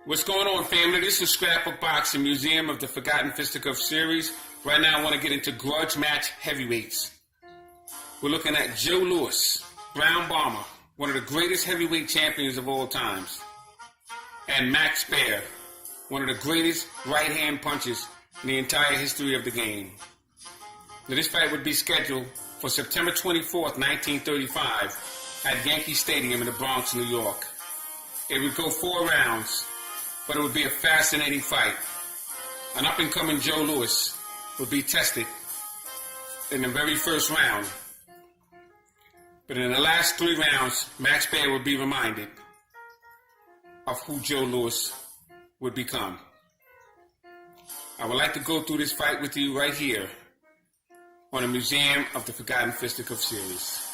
What's going on, family? This is Scrapbook Boxing, Museum of the Forgotten Fisticuff series. Right now I want to get into grudge match heavyweights. We're looking at Joe Louis, Brown Bomber, one of the greatest heavyweight champions of all times, and Max Baer, one of the greatest right-hand punchers in the entire history of the game. Now, this fight would be scheduled for September 24th, 1935 at Yankee Stadium in the Bronx, New York. It would go 4 rounds, but it would be a fascinating fight. An up-and-coming Joe Louis would be tested in the very first round. But in the last 3 rounds, Max Baer would be reminded of who Joe Louis would become. I would like to go through this fight with you right here on the Museum of the Forgotten Fisticuff series.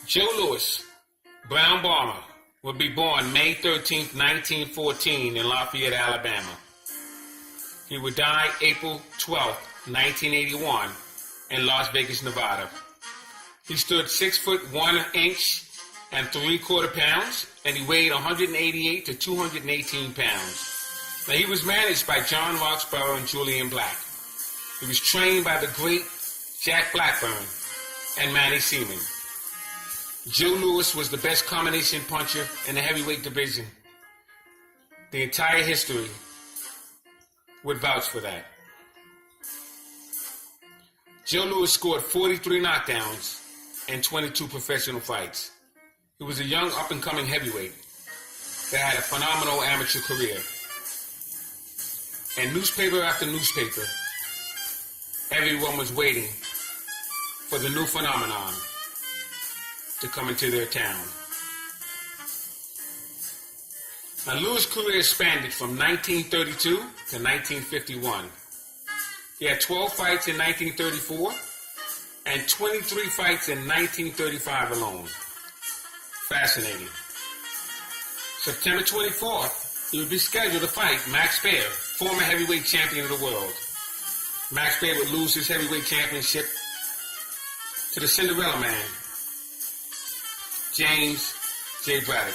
Joe Louis, Brown Bomber, would be born May 13, 1914 in Lafayette, Alabama. He would die April 12, 1981 in Las Vegas, Nevada. He stood 6 foot 1 inch and 3/4 pounds, and he weighed 188 to 218 pounds. Now, he was managed by John Roxborough and Julian Black. He was trained by the great Jack Blackburn and Manny Seaman. Joe Louis was the best combination puncher in the heavyweight division. The entire history would vouch for that. Joe Louis scored 43 knockdowns in 22 professional fights. He was a young up-and-coming heavyweight that had a phenomenal amateur career. And newspaper after newspaper, everyone was waiting for the new phenomenon to come into their town. Now, Louis' career expanded from 1932 to 1951. He had 12 fights in 1934 and 23 fights in 1935 alone. Fascinating. September 24th, he would be scheduled to fight Max Baer, former heavyweight champion of the world. Max Baer would lose his heavyweight championship to the Cinderella Man, James J. Braddock.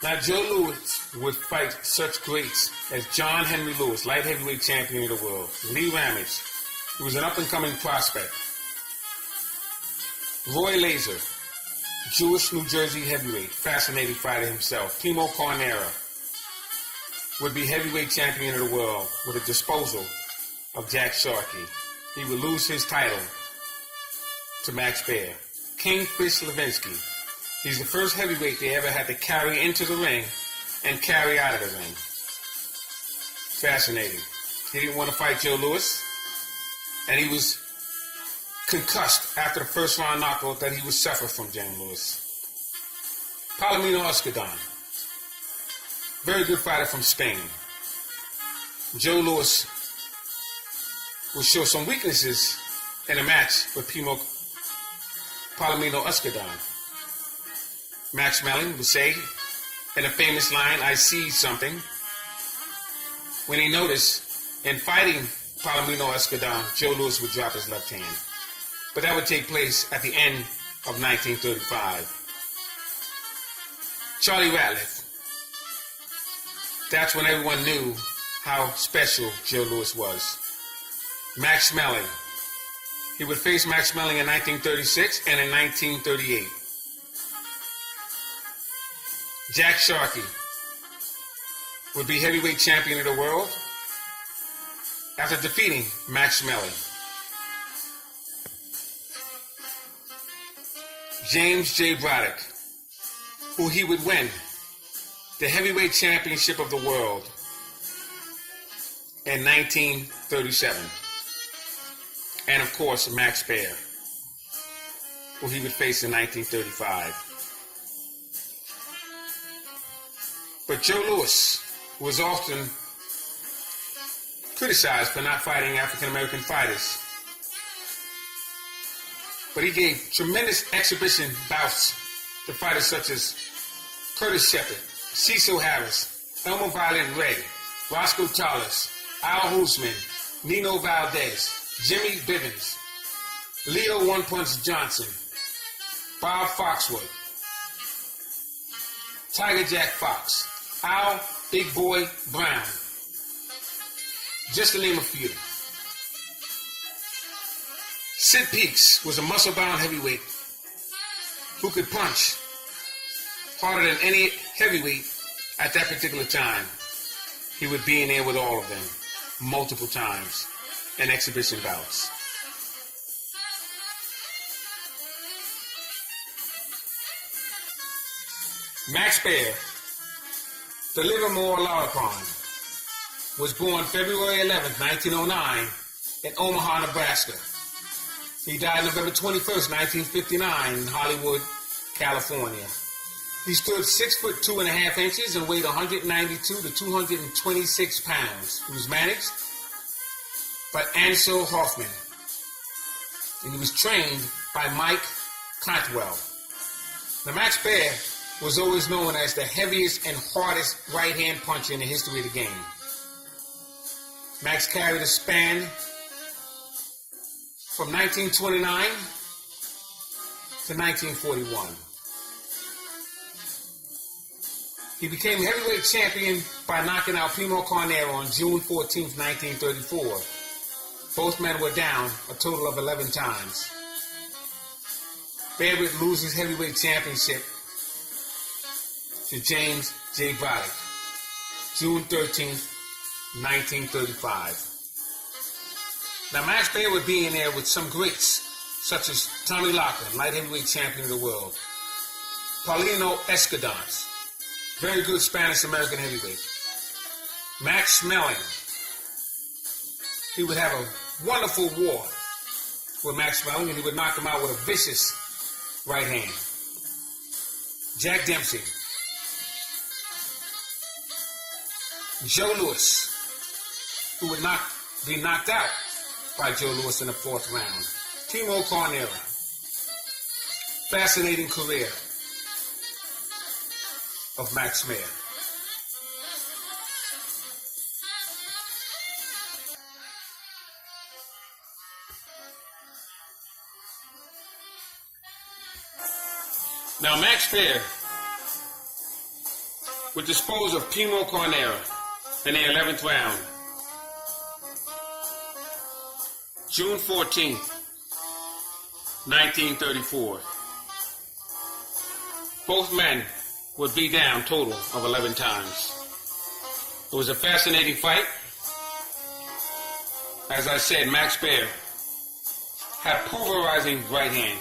Now, Joe Louis would fight such greats as John Henry Lewis, light heavyweight champion of the world, Lee Ramage, who was an up-and-coming prospect, Roy Laser, Jewish New Jersey heavyweight, fascinating fighter himself, Primo Carnera, would be heavyweight champion of the world with a disposal of Jack Sharkey. He would lose his title to Max Baer. Kingfish Levinsky. He's the first heavyweight they ever had to carry into the ring and carry out of the ring. Fascinating. He didn't want to fight Joe Louis, and he was concussed after the first round knockout that he would suffer from Joe Louis. Palomino Escudon. Very good fighter from Spain. Joe Louis will show some weaknesses in a match with Palomino Escudon. Max Melling would say in a famous line, "I see something," when he noticed in fighting Palomino Escudon, Joe Louis would drop his left hand. But that would take place at the end of 1935. Charlie Ratliff. That's when everyone knew how special Joe Louis was. Max Melling. He would face Max Melling in 1936 and in 1938. Jack Sharkey would be heavyweight champion of the world after defeating Max Melling. James J. Braddock, who he would win the heavyweight championship of the world in 1937. And of course, Max Baer, who he would face in 1935. But Joe Louis was often criticized for not fighting African-American fighters. But he gave tremendous exhibition bouts to fighters such as Curtis Shepard, Cecil Harris, Elmer Violet Ray, Roscoe Tallis, Al Hoosman, Nino Valdez, Jimmy Bivens, Leo One Punch Johnson, Bob Foxwood, Tiger Jack Fox, Al Big Boy Brown, just to name a few. Sid Peaks was a muscle-bound heavyweight who could punch harder than any heavyweight at that particular time. He would be in there with all of them multiple times in exhibition bouts. Max Baer, the Livermore Larapon, was born February 11th, 1909 in Omaha, Nebraska. He died November 21st, 1959 in Hollywood, California. He stood 6'2.5" and weighed 192 to 226 pounds. He was managed by Ansel Hoffman, and he was trained by Mike Cantwell. Now, Max Baer was always known as the heaviest and hardest right-hand puncher in the history of the game. Max carried a span from 1929 to 1941. He became heavyweight champion by knocking out Primo Carnera on June 14, 1934. Both men were down a total of 11 times. Baer would lose his heavyweight championship to James J. Braddock, June 13, 1935. Now, Max Baer would be in there with some greats, such as Tommy Locker, light heavyweight champion of the world, Paulino Escudante, very good Spanish-American heavyweight, Max Schmeling. He would have a wonderful war with Max Schmeling, and he would knock him out with a vicious right hand. Jack Dempsey, Joe Louis, who would be knocked out by Joe Louis in the 4th round. Primo Carnera, fascinating career of Max Baer. Now, Max Baer would dispose of Primo Carnera in the 11th round, June 14th, 1934. Both men would be down total of 11 times. It was a fascinating fight. As I said, Max Baer had a pulverizing right hand.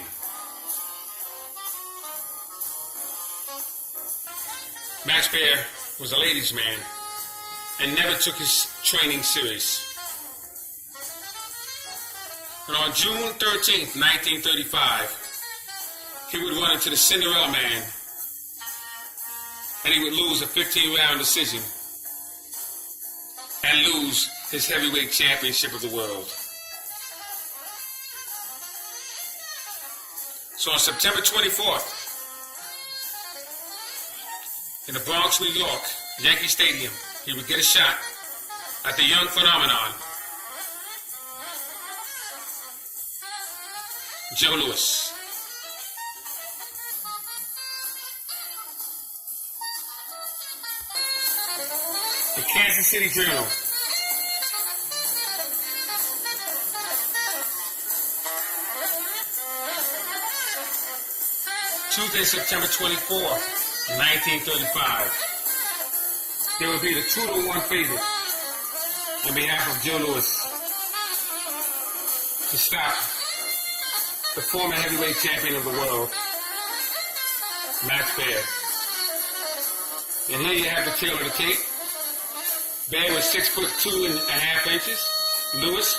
Max Baer was a ladies' man and never took his training serious. And on June 13th, 1935, he would run into the Cinderella Man, and he would lose a 15-round decision and lose his heavyweight championship of the world. So on September 24th, in the Bronx, New York, Yankee Stadium, he would get a shot at the young phenomenon, Joe Louis. The Kansas City Journal. Tuesday, September 24th, 1935. There would be the 2-1 favorite on behalf of Joe Louis to stop the former heavyweight champion of the world, Max Baer. And here you have the tail of the tape. Baer was 6'2.5". Louis,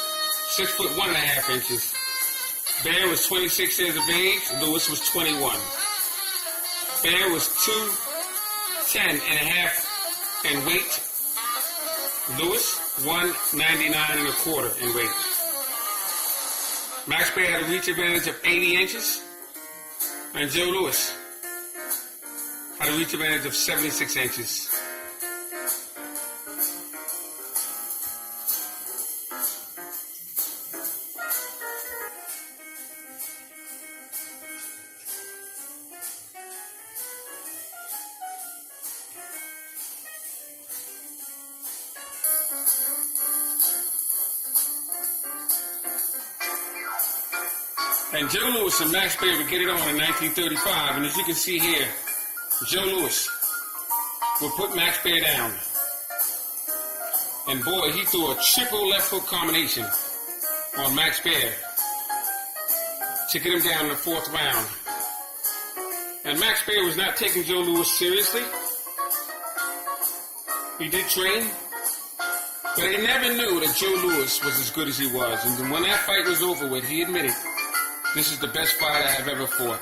6'1.5". Baer was 26 years of age. Louis was 21. Baer was 210.5 in weight. Louis, 199.25 in weight. Max Baer had a reach advantage of 80 inches, and Joe Louis had a reach advantage of 76 inches. And Joe Louis and Max Baer would get it on in 1935. And as you can see here, Joe Louis would put Max Baer down. And boy, he threw a triple left hook combination on Max Baer to get him down in the fourth round. And Max Baer was not taking Joe Louis seriously. He did train, but he never knew that Joe Louis was as good as he was. And then when that fight was over with, he admitted, "This is the best fight I have ever fought."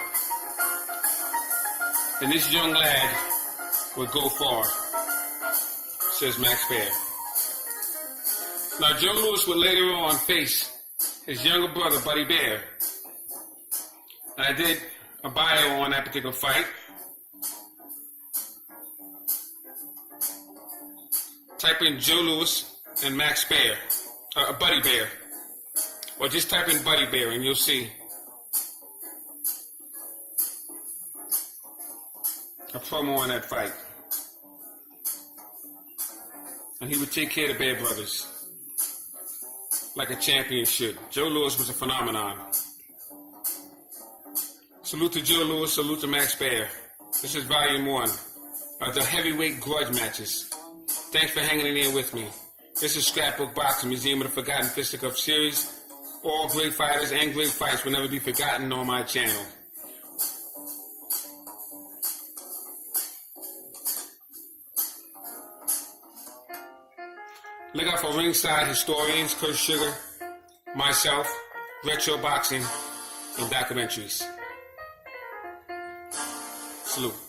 And this young lad would go far, says Max Baer. Now, Joe Louis would later on face his younger brother, Buddy Baer. And I did a bio on that particular fight. Type in Joe Louis and Max Baer, Buddy Baer. Or just type in Buddy Baer and you'll see a promo on that fight. And he would take care of the Baer brothers like a champion should. Joe Louis was a phenomenon. Salute to Joe Louis, salute to Max Baer. This is volume 1 of the heavyweight grudge matches. Thanks for hanging in there with me. This is Scrapbook Boxing, Museum of the Forgotten Fisticuff series. All great fighters and great fights will never be forgotten on my channel. Look out for ringside historians, Kurt Sugar, myself, retro boxing, and documentaries. Salute.